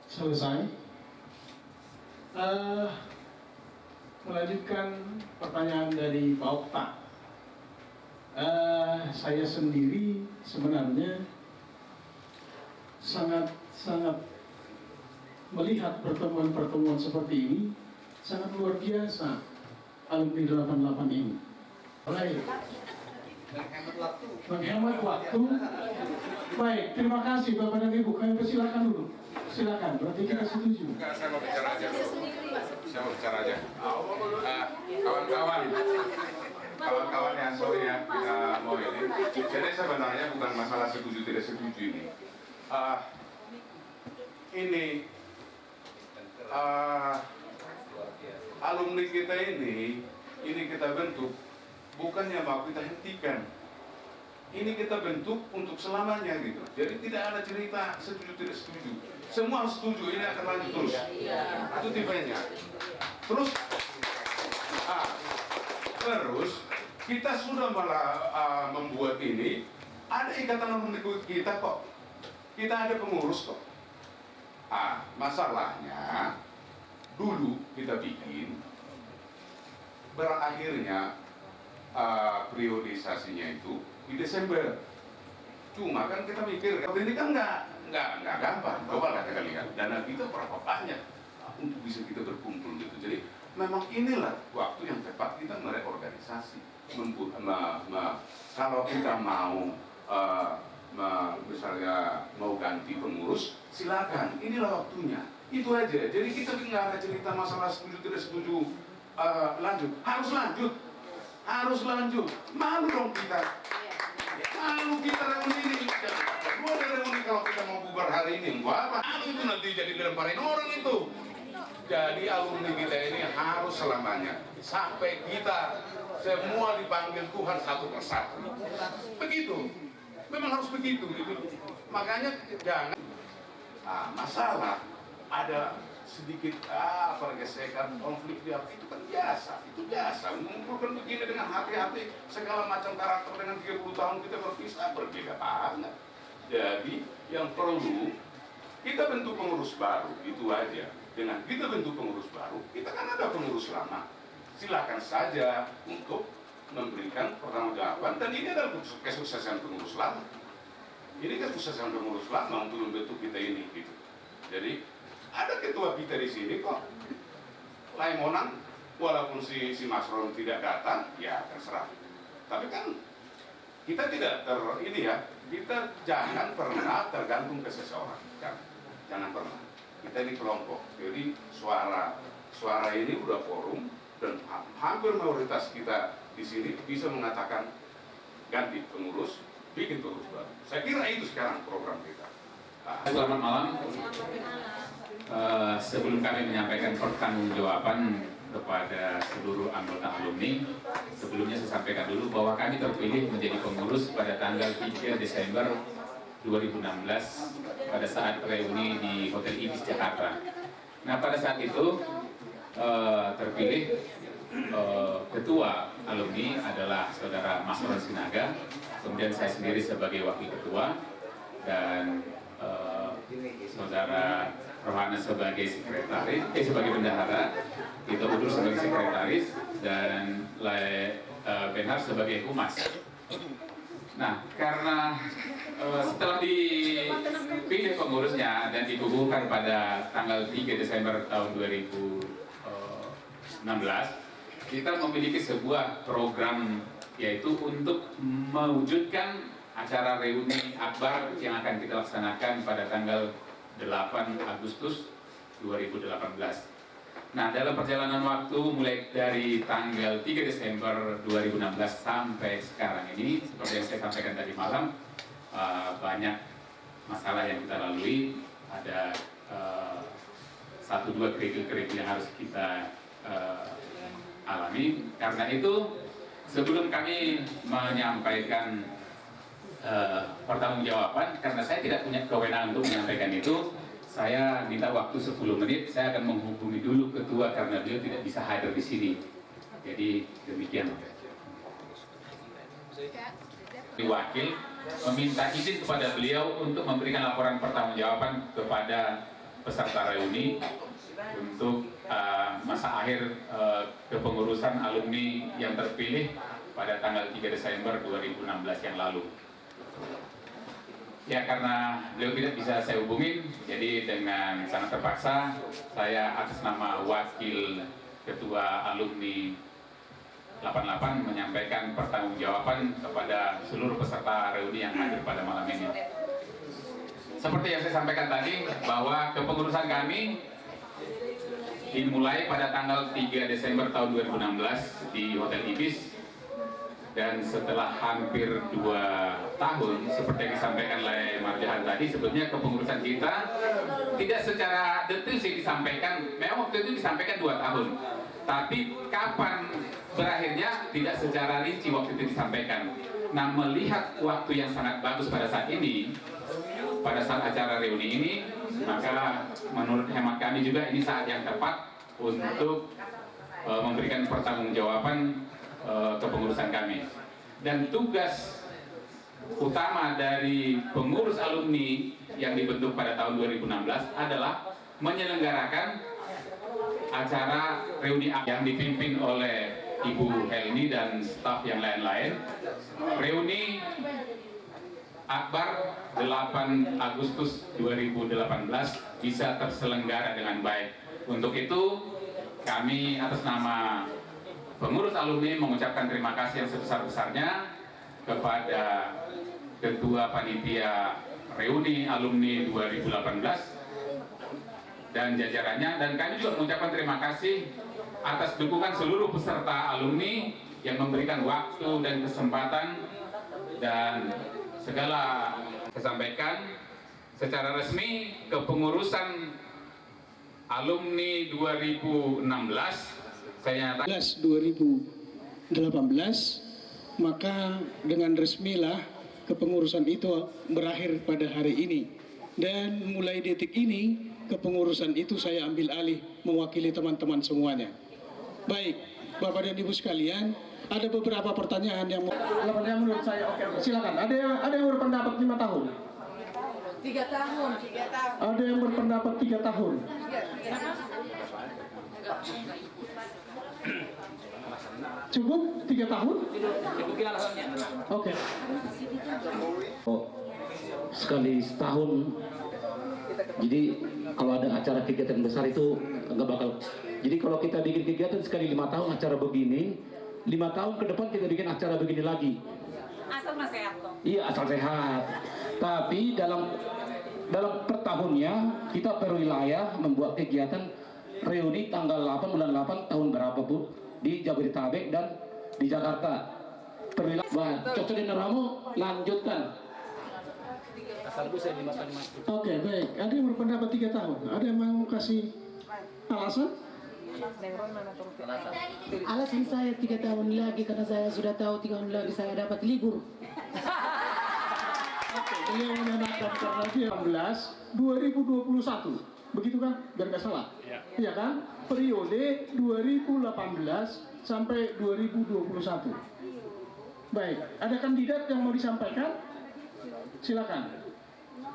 Selesai. Melanjutkan pertanyaan dari Pak Okta. Saya sendiri sebenarnya sangat melihat pertemuan-pertemuan seperti ini sangat luar biasa alumni 88 ini. Baik. Menghemat waktu. Baik, terima kasih Bapak dan Ibu. Kami persilakan dulu. Silakan, berarti kita setuju. Enggak, saya mau bicara aja dulu. Saya mau bicara aja. Kawan-kawan yang sorry ya, kita mau ini. Jadi sebenarnya bukan masalah setuju tidak setuju ini. Alumni kita ini kita bentuk bukannya mau kita hentikan. Ini kita bentuk untuk selamanya gitu. Jadi tidak ada cerita setuju tidak setuju. Semua harus setuju, ini akan lanjut terus. Itu tipenya. Terus kita sudah malah membuat ini, ada ikatan alumni kita kok. Kita ada pengurus kok. Masalahnya dulu kita bikin, berakhirnya periodisasinya itu di Desember. Cuma kan kita mikir, kalau ini kan nggak gampang. Coba kita lihat dana kita berapa banyak untuk bisa kita berkumpul gitu. Jadi memang inilah waktu yang tepat kita mereorganisasi. Kalau kita mau misalnya mau ganti pengurus, silakan. Inilah waktunya. Itu aja. Jadi kita nggak ada cerita masalah setuju tidak setuju. Lanjut. Harus lanjut. Malu dong kita. Malu kita reuni ini. Mau ada reuni kalau kita mau bubar hari ini. Apa? Malu itu nanti jadi dilemparin orang itu. Jadi alumni kita ini harus selamanya. Sampai kita semua dipanggil Tuhan satu persatu. Begitu. Memang harus begitu. Gitu. Makanya jangan. Masalah ada sedikit pergesekan, konflik di hati itu kan biasa, mengumpulkan begini dengan hati-hati segala macam karakter dengan 30 tahun kita berpisah berbeda banget. Jadi yang perlu kita bentuk pengurus baru, itu aja. Dengan kita bentuk pengurus baru, kita kan ada pengurus lama, silakan saja untuk memberikan pertanggungjawaban. Dan ini adalah kesuksesan pengurus lama. Ini kesuksesan pengurus lama untuk membentuk kita ini, gitu. Jadi ada ketua kita di sini kok, Laimonan, walaupun si Mas Ron tidak datang, ya terserah. Tapi kan kita tidak kita jangan pernah tergantung ke seseorang, jangan pernah. Kita ini kelompok, jadi suara ini udah forum dan hampir mayoritas kita di sini bisa mengatakan ganti pengurus, bikin pengurus baru. Saya kira itu sekarang program kita. Selamat malam. Sebelum kami menyampaikan pertanggungjawaban kepada seluruh anggota alumni, sebelumnya saya sampaikan dulu bahwa kami terpilih menjadi pengurus pada tanggal 3 Desember 2016 pada saat reuni di Hotel Ibis Jakarta. Nah, pada saat itu terpilih ketua alumni adalah saudara Mas Ron Sinaga, kemudian saya sendiri sebagai wakil ketua, dan saudara Rohana sebagai sekretaris, sebagai bendahara, Tito Udur sebagai sekretaris, dan Benhar sebagai humas. Nah, karena setelah dipilih pengurusnya dan dikukuhkan pada tanggal 3 Desember tahun 2016, kita memiliki sebuah program, yaitu untuk mewujudkan acara reuni akbar yang akan kita laksanakan pada tanggal 8 Agustus 2018. Nah, dalam perjalanan waktu mulai dari tanggal 3 Desember 2016 sampai sekarang ini, seperti yang saya sampaikan tadi malam, banyak masalah yang kita lalui. Ada 1-2 kerikil-kerikil yang harus kita alami. Karena itu, sebelum kami menyampaikan pertanggungjawaban, karena saya tidak punya kewenangan untuk menyampaikan itu, saya minta waktu 10 menit. Saya akan menghubungi dulu ketua karena beliau tidak bisa hadir di sini. Jadi demikian. Wakil meminta izin kepada beliau untuk memberikan laporan pertanggungjawaban kepada peserta reuni untuk masa akhir kepengurusan alumni yang terpilih pada tanggal 3 Desember 2016 yang lalu. Ya, karena beliau tidak bisa saya hubungin, jadi dengan sangat terpaksa saya atas nama wakil Ketua Alumni 88 menyampaikan pertanggungjawaban kepada seluruh peserta reuni yang hadir pada malam ini. Seperti yang saya sampaikan tadi, bahwa kepengurusan kami dimulai pada tanggal 3 Desember tahun 2016 di Hotel Ibis, dan setelah hampir 2 tahun, seperti yang disampaikan oleh Marjahan tadi, sebetulnya kepengurusan kita tidak secara detail sih disampaikan. Memang waktu itu disampaikan 2 tahun, tapi kapan berakhirnya tidak secara rinci waktu itu disampaikan. Nah, melihat waktu yang sangat bagus pada saat ini, pada saat acara reuni ini, maka menurut hemat kami juga ini saat yang tepat untuk memberikan pertanggungjawaban kepengurusan kami. Dan tugas utama dari pengurus alumni yang dibentuk pada tahun 2016 adalah menyelenggarakan acara reuni yang dipimpin oleh Ibu Helmi dan staf yang lain-lain. Reuni Akbar 8 Agustus 2018 bisa terselenggara dengan baik. Untuk itu kami atas nama pengurus alumni mengucapkan terima kasih yang sebesar-besarnya kepada Ketua Panitia Reuni Alumni 2018 dan jajarannya, dan kami juga mengucapkan terima kasih atas dukungan seluruh peserta alumni yang memberikan waktu dan kesempatan, dan segala saya sampaikan secara resmi kepengurusan alumni 2016 saya 2018, maka dengan resmilah kepengurusan itu berakhir pada hari ini, dan mulai detik ini kepengurusan itu saya ambil alih mewakili teman-teman semuanya. Baik, Bapak dan Ibu sekalian, ada beberapa pertanyaan yang menurut saya oke. Silakan. Ada yang berpendapat 5 tahun. 3 tahun. Ada yang berpendapat 3 tahun. Cukup 3 tahun? Oke. Sekali setahun. Jadi kalau ada acara kegiatan besar itu nggak bakal. Jadi kalau kita bikin kegiatan sekali 5 tahun acara begini, 5 tahun ke depan kita bikin acara begini lagi. Asal mas sehat toh. Iya, asal sehat. Tapi dalam per tahunnya kita per wilayah membuat kegiatan reuni tanggal 8 bulan 8 tahun berapa Bu di Jabodetabek dan di Jakarta. Per wilayah. Cocok di Neramu lanjutkan. Oke, baik. Ada yang berpendapat 3 tahun? Ada yang mau kasih alasan? Alasan saya 3 tahun lagi karena saya sudah tahu 3 tahun lagi saya dapat libur. Beliau menandakan karena dia 2021, begitu kan? Biar nggak salah. Iya kan? Periode 2018 sampai 2021. Baik, ada kandidat yang mau disampaikan? Silakan.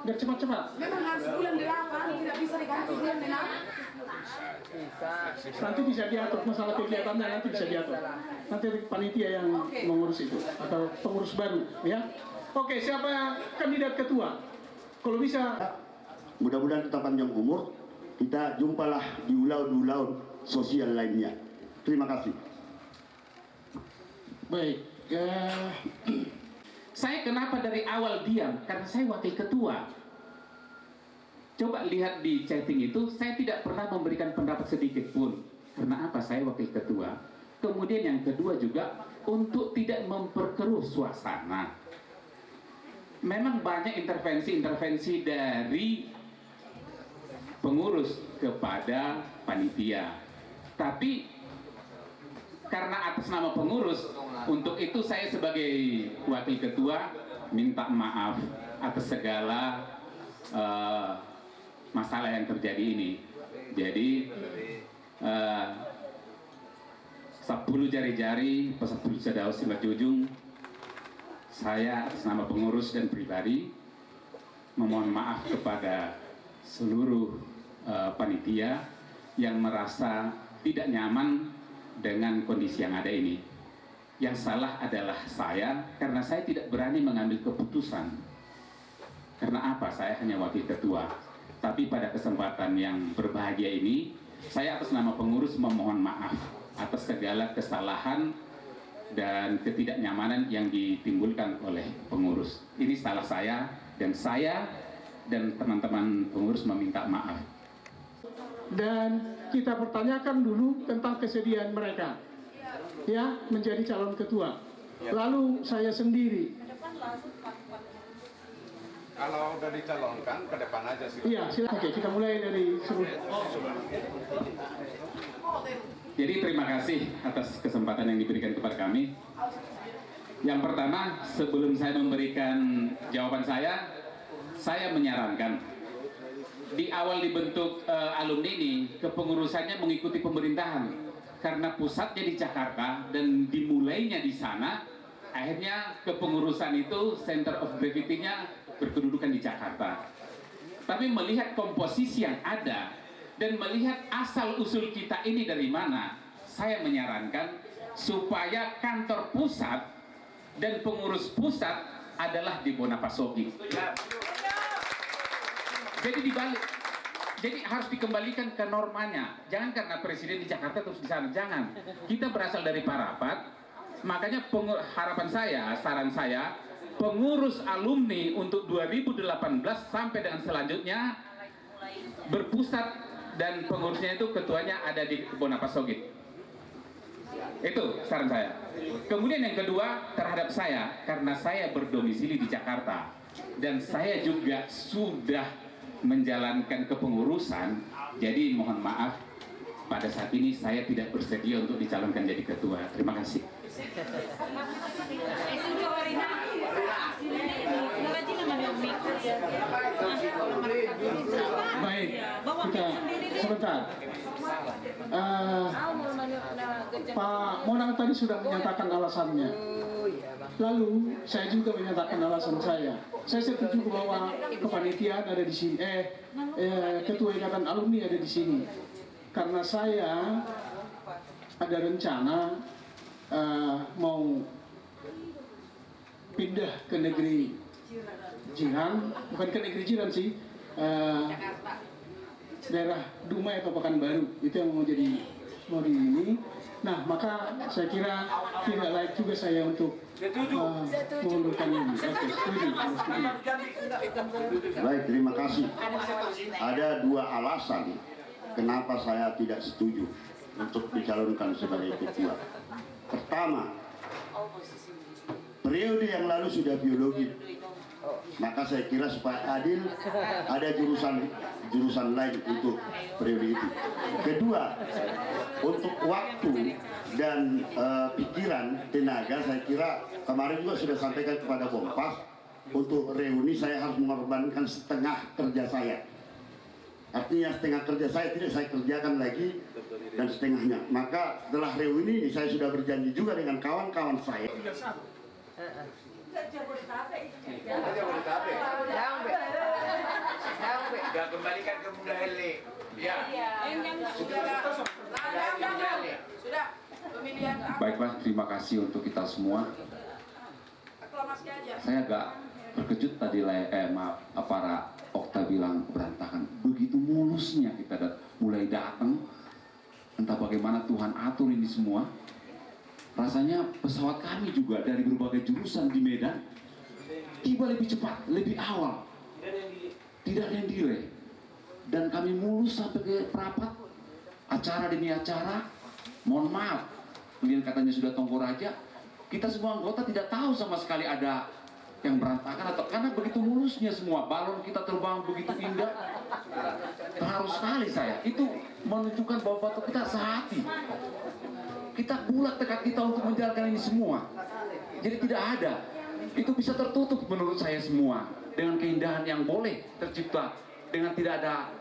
Biar cepat-cepat. Memang harus bulan 8, tidak bisa diganti bulan 6. Nanti bisa diatur masalah kegiatannya, nanti bisa diatur. Nanti panitia yang mengurus itu atau pengurus baru, ya. Oke, siapa yang kandidat ketua? Kalau bisa. Mudah-mudahan tetap panjang umur. Kita jumpalah di ulau-ulau sosial lainnya. Terima kasih. Baik. Saya kenapa dari awal diam? Karena saya wakil ketua. Coba lihat di chatting itu, saya tidak pernah memberikan pendapat sedikit pun. Karena apa? Saya wakil ketua. Kemudian yang kedua juga, untuk tidak memperkeruh suasana. Memang banyak intervensi-intervensi dari pengurus kepada panitia. Tapi karena atas nama pengurus, untuk itu saya sebagai wakil ketua minta maaf atas segala masalah yang terjadi ini. Jadi 10 jari-jari, 10 jadaus simbah jujung, saya atas nama pengurus dan pribadi memohon maaf kepada seluruh panitia yang merasa tidak nyaman dengan kondisi yang ada ini. Yang salah adalah saya karena saya tidak berani mengambil keputusan. Karena apa? Saya hanya wakil ketua. Tapi pada kesempatan yang berbahagia ini, saya atas nama pengurus memohon maaf atas segala kesalahan dan ketidaknyamanan yang ditimbulkan oleh pengurus. Ini salah saya dan teman-teman pengurus meminta maaf. Dan kita pertanyakan dulu tentang kesediaan mereka ya menjadi calon ketua. Lalu saya sendiri. Kalau udah dicalonkan ke depan aja sih. Iya, silakan. Oke, kita mulai dari Jadi terima kasih atas kesempatan yang diberikan kepada kami. Yang pertama, sebelum saya memberikan jawaban saya menyarankan di awal dibentuk alumni ini kepengurusannya mengikuti pemerintahan karena pusatnya di Jakarta dan dimulainya di sana. Akhirnya kepengurusan itu center of gravity-nya berkedudukan di Jakarta. Tapi melihat komposisi yang ada dan melihat asal usul kita ini dari mana, saya menyarankan supaya kantor pusat dan pengurus pusat adalah di Bonapasogi. Jadi dibalik, jadi harus dikembalikan ke normanya. Jangan karena presiden di Jakarta terus di sana, jangan. Kita berasal dari Parapat, makanya harapan saya, saran saya, pengurus alumni untuk 2018 sampai dengan selanjutnya berpusat dan pengurusnya itu ketuanya ada di Bonapasogi. Itu saran saya. Kemudian yang kedua terhadap saya, karena saya berdomisili di Jakarta dan saya juga sudah menjalankan kepengurusan, jadi mohon maaf pada saat ini saya tidak bersedia untuk dicalonkan jadi ketua. Terima kasih. baik, kita sebentar. Pak Monang tadi sudah menyatakan alasannya. Lalu saya juga menyatakan alasan saya. Saya setuju bahwa kepanitiaan ada di sini, ketua ikatan alumni ada di sini. Karena saya ada rencana mau pindah ke negeri jiran, bukan ke negeri jiran sih, daerah Dumai atau Pekanbaru, itu yang mau di ini. Nah, maka saya kira tidak layak juga saya untuk mengundurkan ini. Oke, setuju. Baik, terima kasih. Ada dua alasan kenapa saya tidak setuju untuk dicalonkan sebagai ketua. Pertama, periode yang lalu sudah biologi, maka saya kira supaya adil ada jurusan lain untuk periode itu. Kedua, untuk waktu dan pikiran, tenaga, saya kira kemarin juga sudah sampaikan kepada Kompas, untuk reuni saya harus mengorbankan setengah kerja saya. Artinya setengah kerja saya tidak saya kerjakan lagi dan setengahnya. Maka setelah reuni ini saya sudah berjanji juga dengan kawan-kawan saya. Sudah kembalikan ke budaya le. Ya. Sudah. Baiklah, terima kasih untuk kita semua. Saya agak terkejut tadi para Okta bilang berantakan. Begitu mulusnya kita mulai datang. Entah bagaimana Tuhan atur ini semua. Rasanya pesawat kami juga dari berbagai jurusan di Medan tiba lebih cepat, lebih awal. Tidak ada yang delay. Dan kami mulus sampai ke Prapat. Acara demi acara. Mohon maaf, kemudian katanya sudah Tonggoraja. Kita semua anggota tidak tahu sama sekali ada yang berantakan atau karena begitu mulusnya semua. Balon kita terbang begitu indah. Terharu sekali saya. Itu menunjukkan bahwa batu kita sehati. Kita bulat tekad kita untuk menjalankan ini semua. Jadi tidak ada. Itu bisa tertutup menurut saya semua. Dengan keindahan yang boleh tercipta. Dengan tidak ada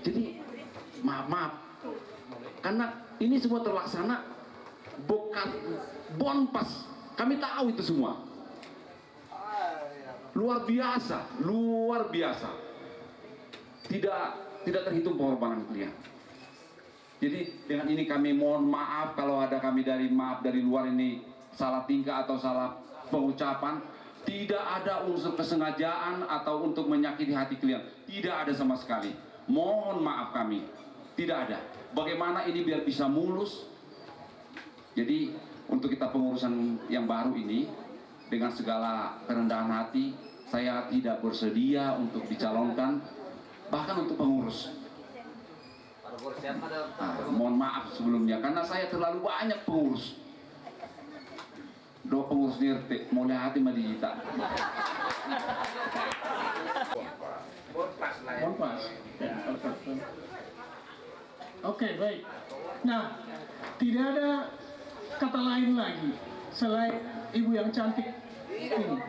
Jadi maaf. Karena ini semua terlaksana bukan bonpas. Kami tahu itu semua. Luar biasa. tidak terhitung pengorbanan kalian. Jadi dengan ini kami mohon maaf kalau ada kami dari luar ini salah tingkah atau salah pengucapan. Tidak ada unsur kesengajaan atau untuk menyakiti hati kalian. Tidak ada sama sekali. Mohon maaf kami. Tidak ada. Bagaimana ini biar bisa mulus. Jadi untuk kita pengurusan yang baru ini, dengan segala kerendahan hati, saya tidak bersedia untuk dicalonkan, bahkan untuk pengurus. Mohon maaf sebelumnya, karena saya terlalu banyak pengurus. Dua pengurus nirte, mulai hati madita. Bonpas lah ya. Bonpas. Oke, baik. Nah, tidak ada kata lain lagi selain ibu yang cantik ini.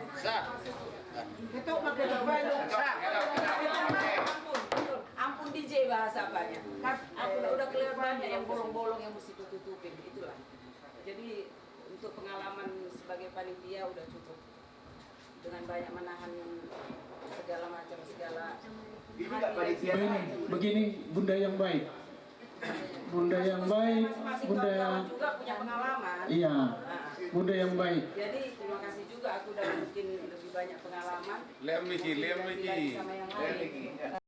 Ketuk pakai terbaik. Ampun DJ bahasa apanya. Kan aku udah kelihatan banyak yang bolong-bolong yang mesti tutupin itulah. Jadi untuk pengalaman sebagai panitia udah cukup dengan banyak menahan segala macam Ini nggak panitia. Begini, bunda yang baik. Bunda yang baik, masing-masing bunda kawan juga punya pengalaman. iya, Nah, bunda yang baik. jadi terima kasih juga aku udah mungkin lebih banyak pengalaman. Lihat Miki, Lebih lagi sama yang lain.